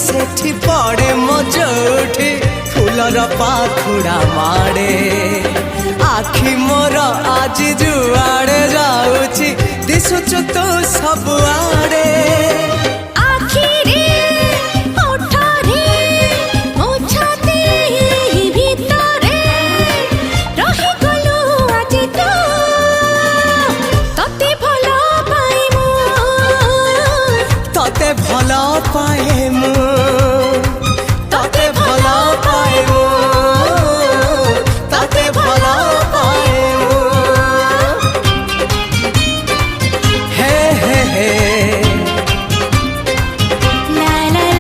सेठी पड़े मो जोठी फूलर पाखुड़ा माड़े आखि मोर आज जुआड़े जाऊची दिशुचु तू सबुआड़े